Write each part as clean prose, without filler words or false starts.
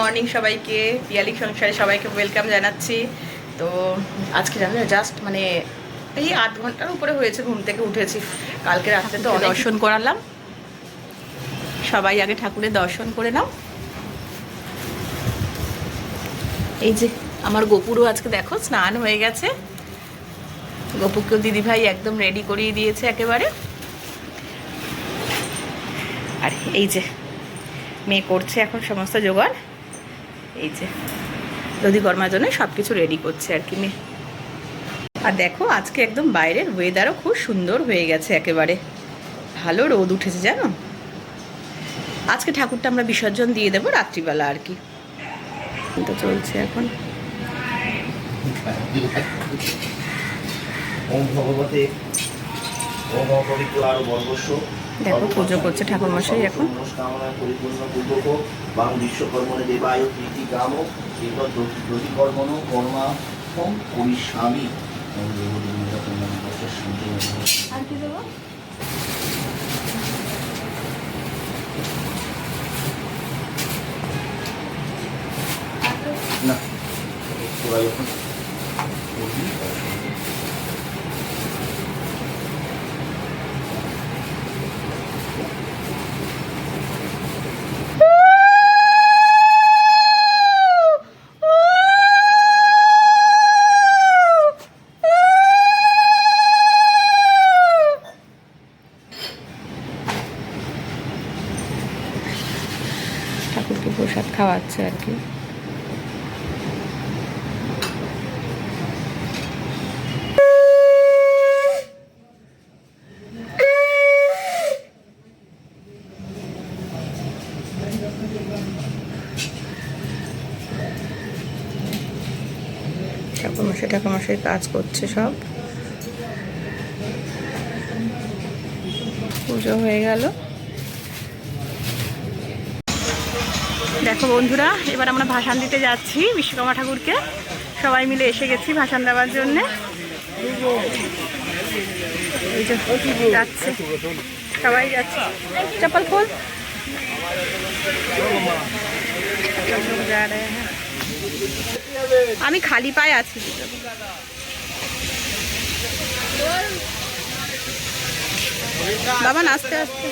Morning সবাইকে, পিয়ালি সংসারে সবাইকে ওয়েলকাম জানাচ্ছি। তো আজকে জানো জাস্ট মানে এই 8 ঘন্টার উপরে হয়েছে ঘুম থেকে উঠেছি। কালকে রাত্রে তো দর্শন করালাম। সবাই আগে ঠাকুরের দর্শন করে নাও। এই যে আমার গোপুরও আজকে দেখো স্নান হয়ে গেছে। গোপুকেও দিদিভাই একদম রেডি করিয়ে দিয়েছে একেবারে। আর এই যে মেয়ে করছে এখন সমস্ত জোগাড়। এই যে দধিকর্মার জন্য সব কিছু রেডি করছে আর কি মেয়ে। আর দেখো আজকে একদম বাইরের ওয়েদারও খুব সুন্দর হয়ে গেছে, একেবারে ভালো রোদ উঠেছে জানো। আজকে ঠাকুরটা আমরা বিসর্জন দিয়ে দেবো রাত্রিবেলা আর কি। তো চলছে এখন। দেখো পুজো করছে ঠাকুরমশাই এখন। না ঠাকুরকে প্রসাদ খাওয়াচ্ছে আর কি। ঠাকুরমশাই কাজ করছে সব। পুজো হয়ে গেল। দেখো বন্ধুরা, এবার আমরা ভাসান দিতে যাচ্ছি বিশ্বকর্মা ঠাকুরকে। সবাই মিলে এসে গেছি ভাসান দেওয়ার জন্যে। যাচ্ছে সবাই যাচ্ছে। চপ্পল খোল। আমি খালি পায়ে আছি। বাবা নাচতে আসতে।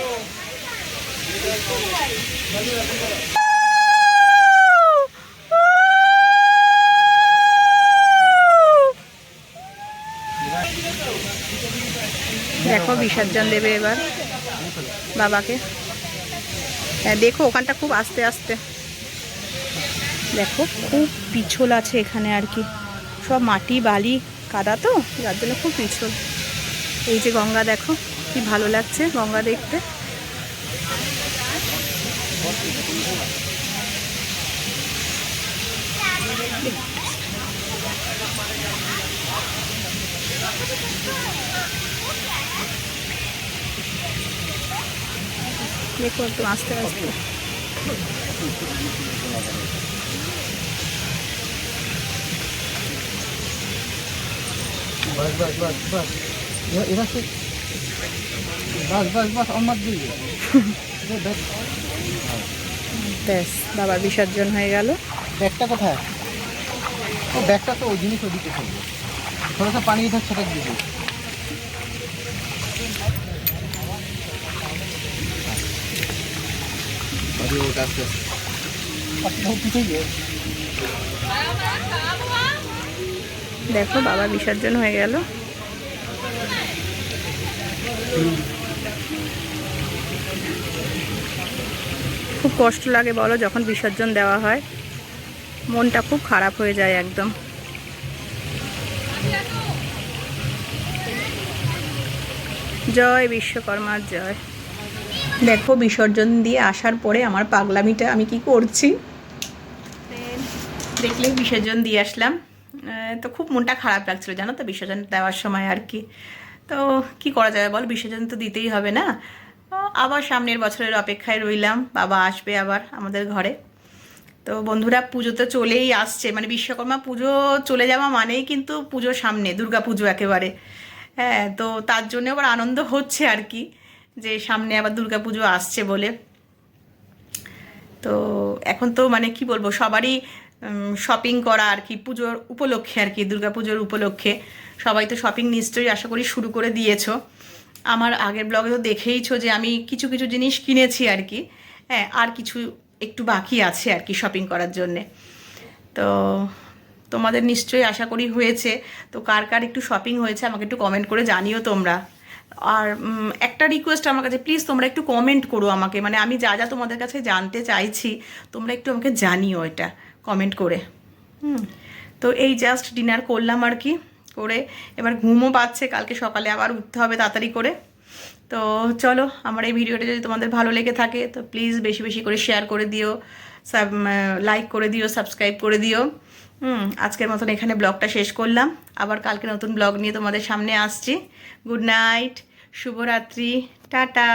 দেখো বিসর্জন দেবে এবার বাবাকে। হ্যাঁ দেখো ওখানটা খুব আস্তে আস্তে। দেখো খুব পিছল আছে এখানে আর কি, সব মাটি বালি কাদা তো, যার জন্য খুব পিছল। এই যে গঙ্গা দেখো কি ভালো লাগছে গঙ্গা দেখতে। দেখো একটু আস্তে আস্তে। ব্যাস বাবার বিসর্জন হয়ে গেল। ব্যাগটা কোথায়? ও ব্যাগটা তো ওই জিনিস ওদিকে থাকবে। থোড়া পানি ইধর ছটক দিবি। দেখো বাবা বিসর্জন হয়ে গেল। খুব কষ্ট লাগে বলো যখন বিসর্জন দেওয়া হয়, মনটা খুব খারাপ হয়ে যায় একদম। জয় বিশ্বকর্মার জয়। দেখো বিসর্জন দিয়ে আসার পরে আমার পাগলামিটা আমি কি করছি দেখলে। বিসর্জন দিয়ে আসলাম তো খুব মনটা খারাপ লাগছিল জানো তো বিসর্জন দেওয়ার সময় আর কি। তো কি করা যাবে বল, বিসর্জন তো দিতেই হবে না। আবার সামনের বছরের অপেক্ষায় রইলাম, বাবা আসবে আবার আমাদের ঘরে। তো বন্ধুরা পুজো তো চলেই আসছে, মানে বিশ্বকর্মা পুজো চলে যাওয়া মানেই কিন্তু পুজো সামনে, দুর্গা পুজো একেবারে। হ্যাঁ তো তার জন্য আবার আনন্দ হচ্ছে আর কি, যে সামনে আবার দুর্গা পুজো আসছে বলে। তো এখন তো মানে কি বলবো, সবারই শপিং করা আর কি, পুজোর উপলক্ষে আর কি, দুর্গাপুজোর উপলক্ষে সবাই তো শপিং নিশ্চয়ই আশা করি শুরু করে দিয়েছো। আমার আগের ব্লগে তো দেখেইছো যে আমি কিছু কিছু জিনিস কিনেছি আর কি। হ্যাঁ, আর কিছু একটু বাকি আছে আর কি শপিং করার জন্যে। তো তোমাদের নিশ্চয়ই আশা করি হয়েছে। তো কার কার একটু শপিং হয়েছে আমাকে একটু কমেন্ট করে জানিও তোমরা। আর একটা রিকোয়েস্ট আমার কাছে, প্লিজ তোমরা একটু কমেন্ট করো আমাকে, মানে আমি যা যা তোমাদের কাছে জানতে চাইছি তোমরা একটু আমাকে জানিও এটা কমেন্ট করে। হুম। তো এই জাস্ট ডিনার করলাম আর কি, করে এবার ঘুমও পাচ্ছে, কালকে সকালে আবার উঠতে হবে তাড়াতাড়ি করে। তো চলো, আমার এই ভিডিওটা যদি তোমাদের ভালো লেগে থাকে তো প্লিজ বেশি বেশি করে শেয়ার করে দিও, লাইক করে দিও, সাবস্ক্রাইব করে দিও। আজকের মতন এখানে ব্লগটা শেষ করলাম, আবার কালকে নতুন ব্লগ নিয়ে তোমাদের সামনে আসছি। গুড নাইট, শুভরাত্রি, টাটা।